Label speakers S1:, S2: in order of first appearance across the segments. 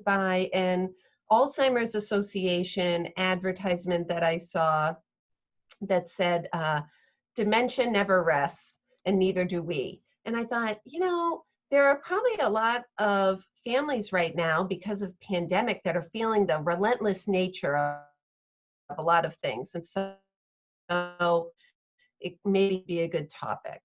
S1: by an Alzheimer's Association advertisement that I saw that said, dementia never rests, and neither do we. And I thought, there are probably a lot of families right now because of pandemic that are feeling the relentless nature of a lot of things. And so it may be a good topic.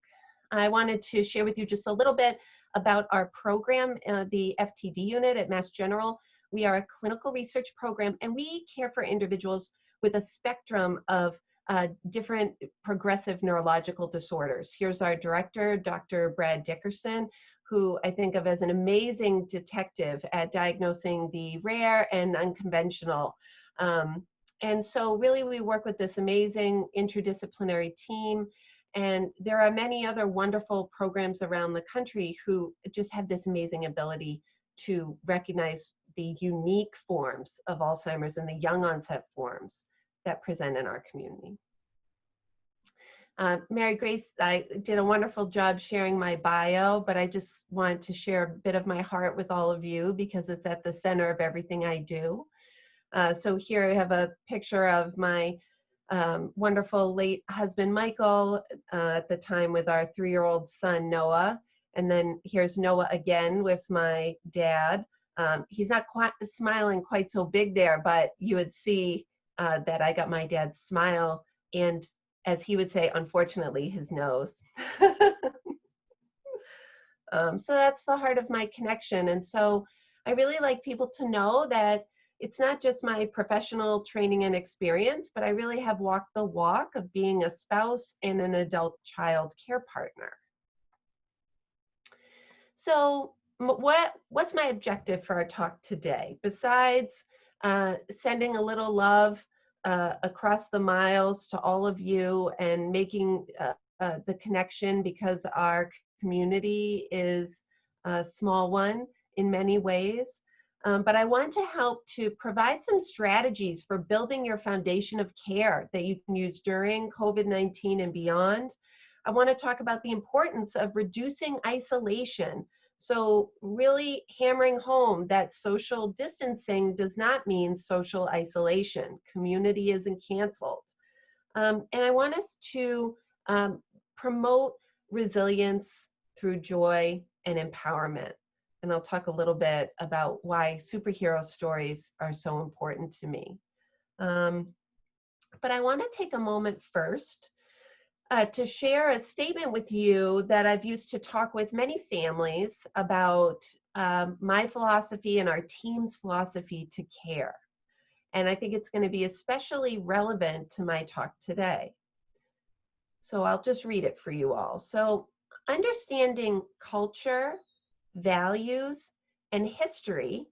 S1: I wanted to share with you just a little bit about our program, the FTD unit at Mass General. We are a clinical research program, and we care for individuals with a spectrum of different progressive neurological disorders. Here's our director, Dr. Brad Dickerson, who I think of as an amazing detective at diagnosing the rare and unconventional. And so really we work with this amazing interdisciplinary team, and there are many other wonderful programs around the country who just have this amazing ability to recognize the unique forms of Alzheimer's and the young onset forms that present in our community. Mary Grace, I did a wonderful job sharing my bio, but I just wanted to share a bit of my heart with all of you because it's at the center of everything I do. So here I have a picture of my wonderful late husband, Michael, at the time with our 3-year-old son, Noah. And then here's Noah again with my dad. He's not quite smiling quite so big there, but you would see that I got my dad's smile and, as he would say, unfortunately, his nose. So that's the heart of my connection. And so I really like people to know that it's not just my professional training and experience, but I really have walked the walk of being a spouse and an adult child care partner. So what's my objective for our talk today? Besides sending a little love across the miles to all of you and making the connection, because our community is a small one in many ways. But I want to help to provide some strategies for building your foundation of care that you can use during COVID-19 and beyond. I want to talk about the importance of reducing isolation. So really hammering home that social distancing does not mean social isolation. Community isn't canceled. And I want us to promote resilience through joy and empowerment. And I'll talk a little bit about why superhero stories are so important to me. But I want to take a moment first to share a statement with you that I've used to talk with many families about my philosophy and our team's philosophy to care. And I think it's going to be especially relevant to my talk today. So I'll just read it for you all. So, understanding culture, values, and history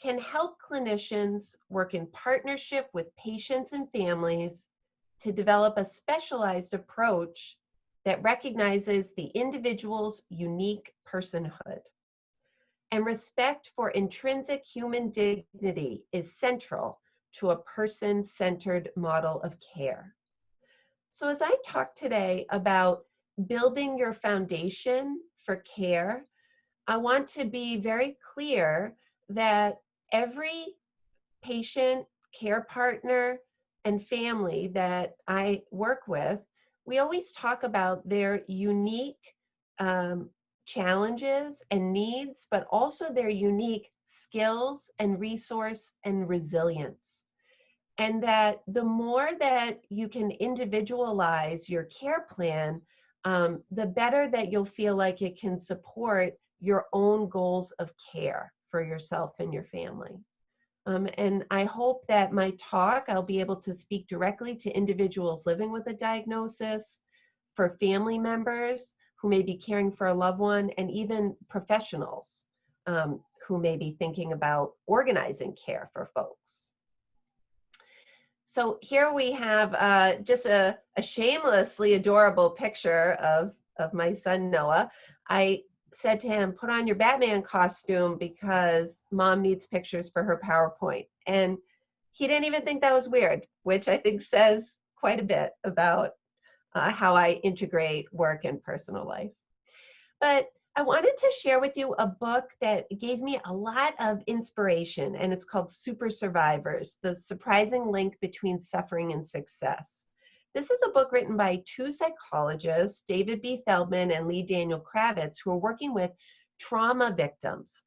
S1: can help clinicians work in partnership with patients and families to develop a specialized approach that recognizes the individual's unique personhood. And respect for intrinsic human dignity is central to a person-centered model of care. So as I talk today about building your foundation for care, I want to be very clear that every patient, care partner, and family that I work with, we always talk about their unique challenges and needs, but also their unique skills and resource and resilience. And that the more that you can individualize your care plan, the better that you'll feel like it can support your own goals of care for yourself and your family. And I hope that my talk, I'll be able to speak directly to individuals living with a diagnosis, for family members who may be caring for a loved one, and even professionals who may be thinking about organizing care for folks. So here we have just a shamelessly adorable picture of my son, Noah. I said to him, put on your Batman costume because mom needs pictures for her PowerPoint. And he didn't even think that was weird, which I think says quite a bit about how I integrate work and personal life. But I wanted to share with you a book that gave me a lot of inspiration, and it's called Super Survivors: The Surprising Link Between Suffering and Success. This is a book written by two psychologists, David B. Feldman and Lee Daniel Kravitz, who are working with trauma victims.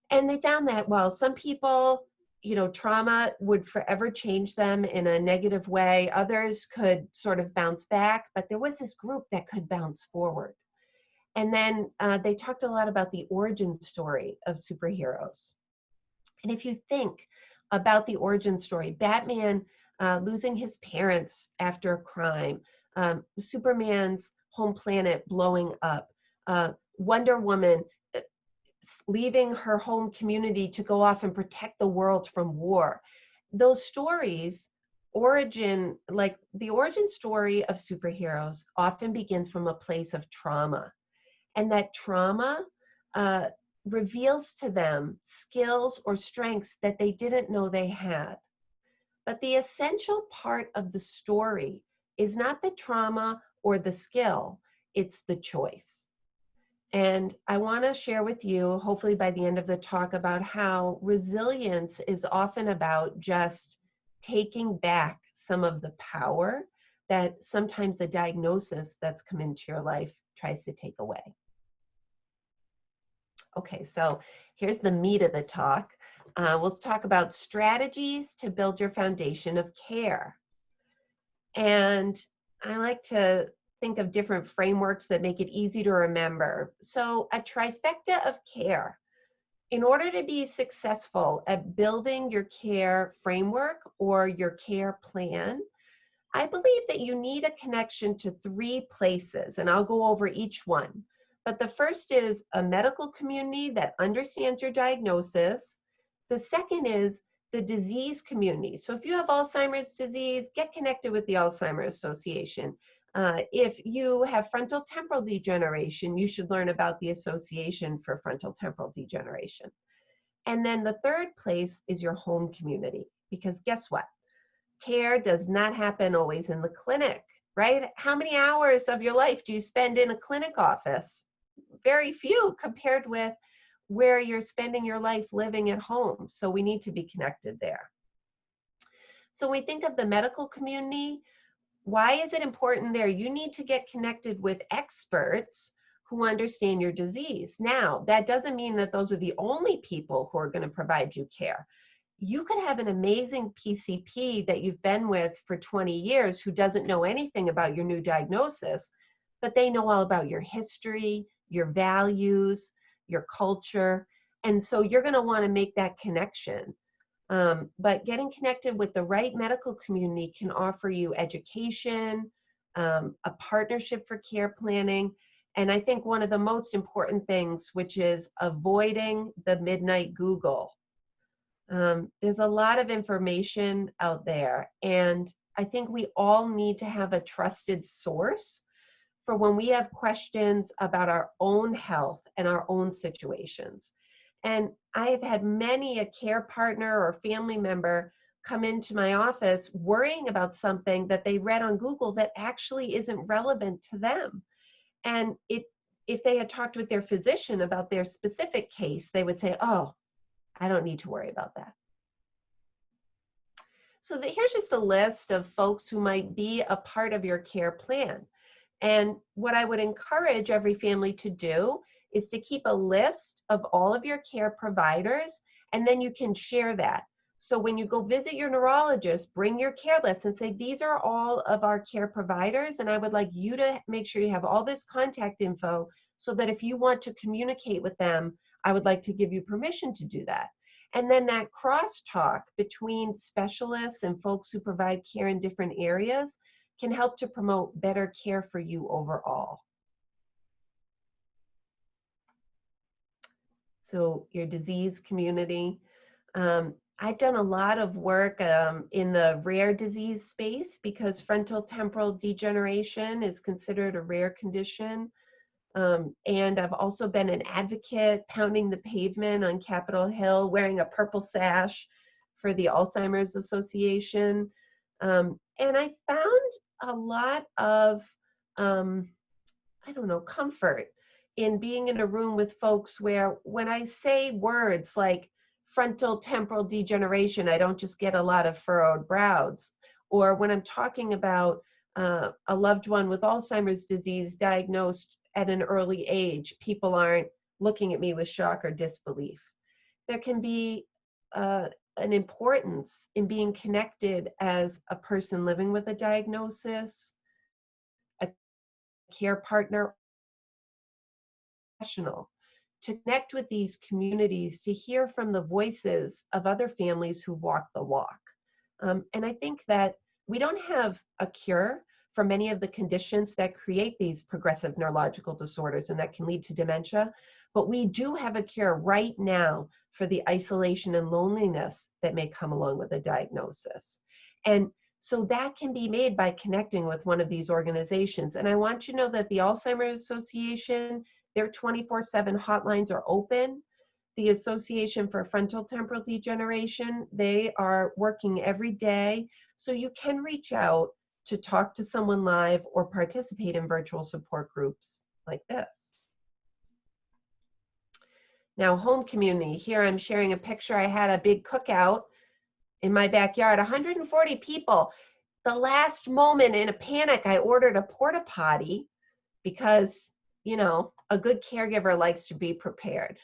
S1: And they found that while some people, trauma would forever change them in a negative way, others could sort of bounce back, but there was this group that could bounce forward. And then they talked a lot about the origin story of superheroes. And if you think about the origin story, Batman losing his parents after a crime, Superman's home planet blowing up, Wonder Woman leaving her home community to go off and protect the world from war. Those stories, like the origin story of superheroes often begins from a place of trauma. And that trauma reveals to them skills or strengths that they didn't know they had. But the essential part of the story is not the trauma or the skill, it's the choice. And I want to share with you, hopefully by the end of the talk, about how resilience is often about just taking back some of the power that sometimes the diagnosis that's come into your life tries to take away. Okay, so here's the meat of the talk. We'll talk about strategies to build your foundation of care. And I like to think of different frameworks that make it easy to remember. So a trifecta of care. In order to be successful at building your care framework or your care plan, I believe that you need a connection to 3 places, and I'll go over each one. But the first is a medical community that understands your diagnosis. The second is the disease community. So if you have Alzheimer's disease, get connected with the Alzheimer's Association. If you have frontotemporal degeneration, you should learn about the Association for Frontotemporal Degeneration. And then the third place is your home community, because guess what? Care does not happen always in the clinic, right? How many hours of your life do you spend in a clinic office? Very few compared with where you're spending your life living at home. So we need to be connected there. So when we think of the medical community, why is it important there? You need to get connected with experts who understand your disease. Now, that doesn't mean that those are the only people who are going to provide you care. You could have an amazing PCP that you've been with for 20 years who doesn't know anything about your new diagnosis, but they know all about your history, your values, your culture. And so you're going to want to make that connection. But getting connected with the right medical community can offer you education, a partnership for care planning, and I think one of the most important things, which is avoiding the midnight Google. There's a lot of information out there, and I think we all need to have a trusted source for when we have questions about our own health and our own situations. And I have had many a care partner or family member come into my office worrying about something that they read on Google that actually isn't relevant to them. And if they had talked with their physician about their specific case, they would say, oh, I don't need to worry about that. So here's just a list of folks who might be a part of your care plan. And what I would encourage every family to do is to keep a list of all of your care providers, and then you can share that. So when you go visit your neurologist, bring your care list and say, these are all of our care providers, and I would like you to make sure you have all this contact info so that if you want to communicate with them, I would like to give you permission to do that. And then that crosstalk between specialists and folks who provide care in different areas can help to promote better care for you overall. So your disease community. I've done a lot of work in the rare disease space because frontotemporal degeneration is considered a rare condition. And I've also been an advocate pounding the pavement on Capitol Hill, wearing a purple sash for the Alzheimer's Association. And I found a lot of, comfort in being in a room with folks where when I say words like frontotemporal degeneration, I don't just get a lot of furrowed brows. Or when I'm talking about a loved one with Alzheimer's disease diagnosed at an early age, people aren't looking at me with shock or disbelief. There can be an importance in being connected as a person living with a diagnosis, a care partner, professional, to connect with these communities, to hear from the voices of other families who've walked the walk. And I think that we don't have a cure for many of the conditions that create these progressive neurological disorders and that can lead to dementia, but we do have a cure right now for the isolation and loneliness that may come along with a diagnosis. And so that can be made by connecting with one of these organizations. And I want you to know that the Alzheimer's Association, their 24/7 hotlines are open. The Association for Frontotemporal Degeneration, they are working every day. So you can reach out to talk to someone live or participate in virtual support groups like this. Now, home community. Here I'm sharing a picture. I had a big cookout in my backyard, 140 people. The last moment, in a panic, I ordered a porta potty because, you know, a good caregiver likes to be prepared.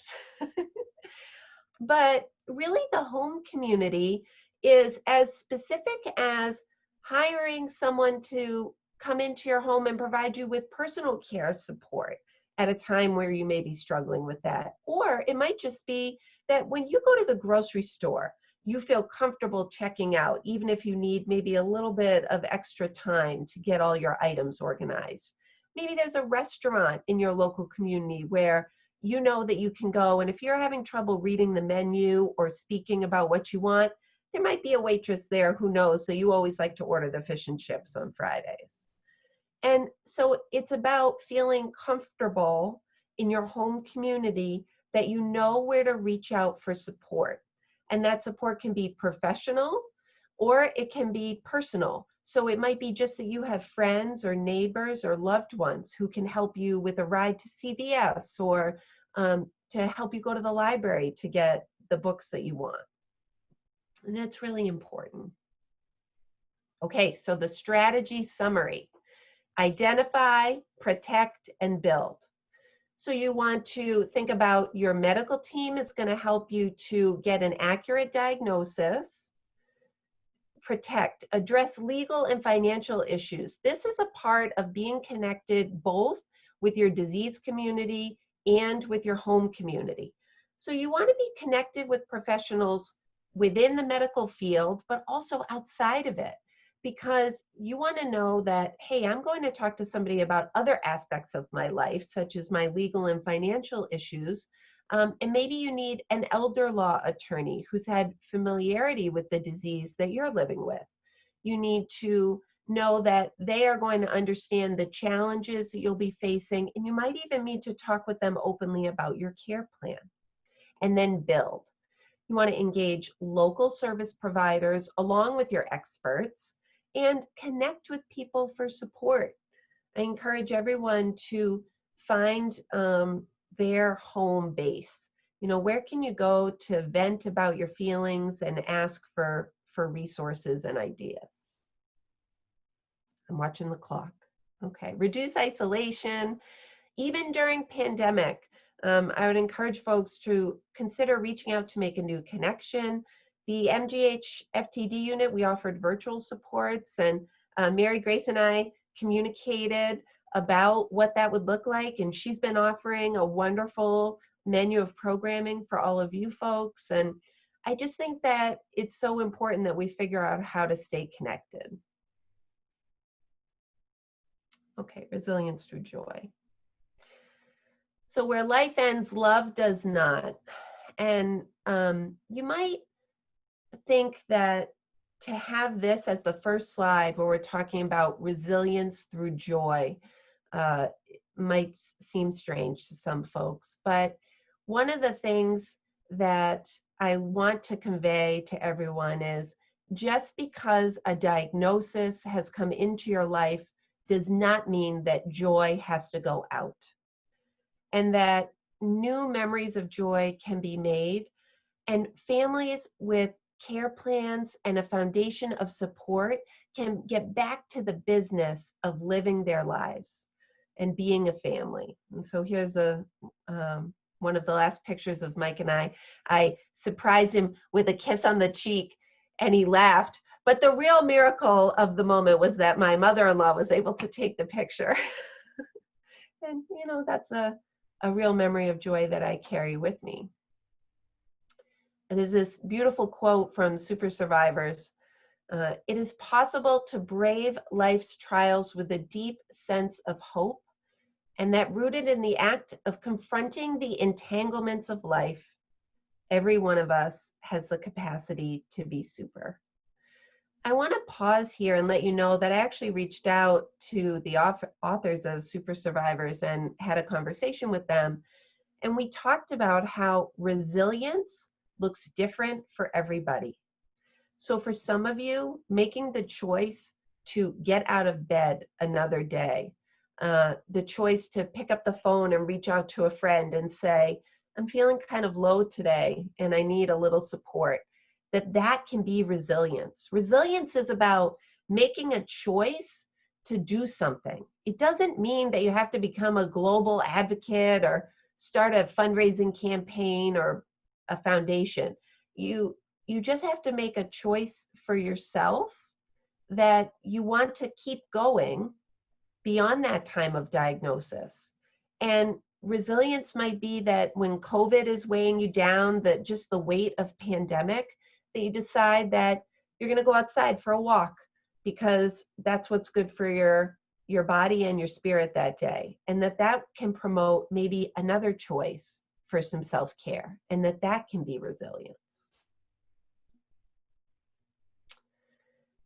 S1: But really, the home community is as specific as hiring someone to come into your home and provide you with personal care support at a time where you may be struggling with that. Or it might just be that when you go to the grocery store, you feel comfortable checking out, even if you need maybe a little bit of extra time to get all your items organized. Maybe there's a restaurant in your local community where you know that you can go, and if you're having trouble reading the menu or speaking about what you want, there might be a waitress there who knows, so you always like to order the fish and chips on Fridays. And so it's about feeling comfortable in your home community, that you know where to reach out for support. And that support can be professional or it can be personal. So it might be just that you have friends or neighbors or loved ones who can help you with a ride to CVS or to help you go to the library to get the books that you want. And that's really important. Okay, so the strategy summary: identify, protect, and build. So you want to think about your medical team is going to help you to get an accurate diagnosis. Protect, address legal and financial issues. This is a part of being connected both with your disease community and with your home community. So you want to be connected with professionals within the medical field, but also outside of it, because you want to know that, hey, I'm going to talk to somebody about other aspects of my life, such as my legal and financial issues. And maybe you need an elder law attorney who's had familiarity with the disease that you're living with. You need to know that they are going to understand the challenges that you'll be facing, and you might even need to talk with them openly about your care plan. And then build. You want to engage local service providers along with your experts and connect with people for support. I encourage everyone to find their home base. You know, where can you go to vent about your feelings and ask for resources and ideas? I'm watching the clock. Okay, reduce isolation. Even during pandemic, I would encourage folks to consider reaching out to make a new connection. The MGH FTD unit, we offered virtual supports, and Mary Grace and I communicated about what that would look like, and she's been offering a wonderful menu of programming for all of you folks. And I just think that it's so important that we figure out how to stay connected. Okay, resilience through joy. So where life ends, love does not. And you might think that to have this as the first slide where we're talking about resilience through joy might seem strange to some folks. But one of the things that I want to convey to everyone is, just because a diagnosis has come into your life does not mean that joy has to go out. and that new memories of joy can be made, and families with care plans and a foundation of support can get back to the business of living their lives and being a family. And so here's one of the last pictures of Mike and I. I surprised him with a kiss on the cheek and he laughed. But the real miracle of the moment was that my mother-in-law was able to take the picture. And, that's a real memory of joy that I carry with me. And there's this beautiful quote from Super Survivors. It is possible to brave life's trials with a deep sense of hope, and that rooted in the act of confronting the entanglements of life, every one of us has the capacity to be super. I want to pause here and let you know that I actually reached out to the authors of Super Survivors and had a conversation with them. And we talked about how resilience looks different for everybody. So for some of you, making the choice to get out of bed another day, the choice to pick up the phone and reach out to a friend and say, I'm feeling kind of low today and I need a little support, that can be resilience. Resilience is about making a choice to do something. It doesn't mean that you have to become a global advocate or start a fundraising campaign or a foundation. You just have to make a choice for yourself that you want to keep going beyond that time of diagnosis. And resilience might be that when COVID is weighing you down, that just the weight of pandemic, that you decide that you're going to go outside for a walk because that's what's good for your body and your spirit that day. And that can promote maybe another choice for some self-care, and that can be resilience.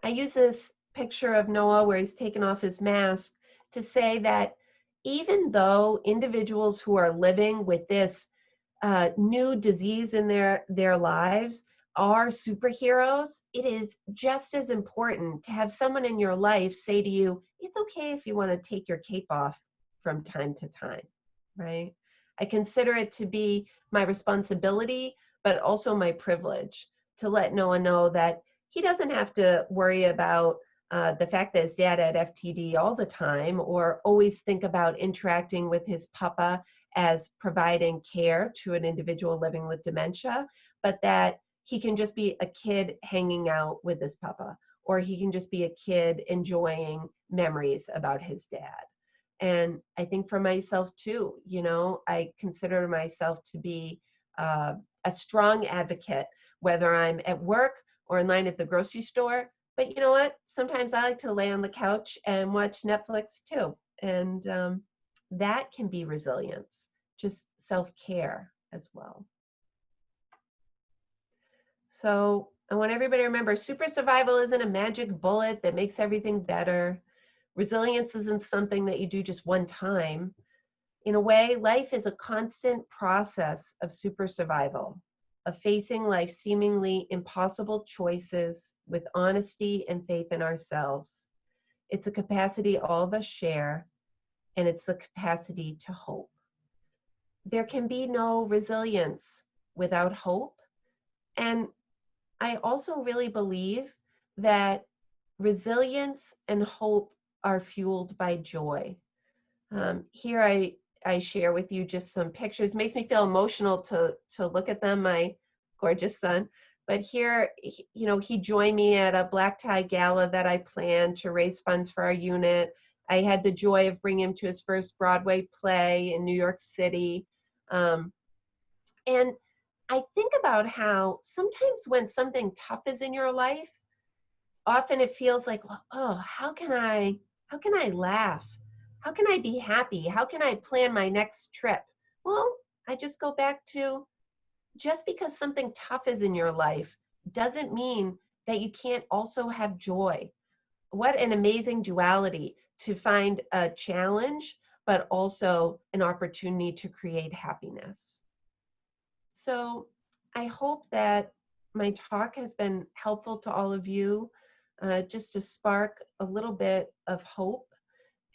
S1: I use this picture of Noah where he's taken off his mask to say that even though individuals who are living with this new disease in their lives are superheroes, it is just as important to have someone in your life say to you, it's okay if you want to take your cape off from time to time, right? I consider it to be my responsibility, but also my privilege to let Noah know that he doesn't have to worry about the fact that his dad had FTD all the time, or always think about interacting with his papa as providing care to an individual living with dementia, but that he can just be a kid hanging out with his papa, or he can just be a kid enjoying memories about his dad. And I think for myself too, I consider myself to be a strong advocate, whether I'm at work or in line at the grocery store. But you know what? Sometimes I like to lay on the couch and watch Netflix too. And that can be resilience, just self-care as well. So I want everybody to remember, super survival isn't a magic bullet that makes everything better. Resilience isn't something that you do just one time. In a way, life is a constant process of super survival, of facing life's seemingly impossible choices with honesty and faith in ourselves. It's a capacity all of us share, and it's the capacity to hope. There can be no resilience without hope. And I also really believe that resilience and hope are fueled by joy. Here I share with you just some pictures. It makes me feel emotional to look at them, my gorgeous son. But here, he joined me at a black tie gala that I planned to raise funds for our unit. I had the joy of bringing him to his first Broadway play in New York City. And I think about how sometimes when something tough is in your life, often it feels like, well, oh, how can I laugh? How can I be happy? How can I plan my next trip? Well, I just go back to, just because something tough is in your life doesn't mean that you can't also have joy. What an amazing duality to find a challenge, but also an opportunity to create happiness. So I hope that my talk has been helpful to all of you, just to spark a little bit of hope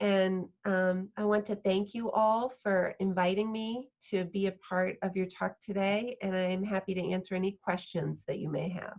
S1: And I want to thank you all for inviting me to be a part of your talk today, and I'm happy to answer any questions that you may have.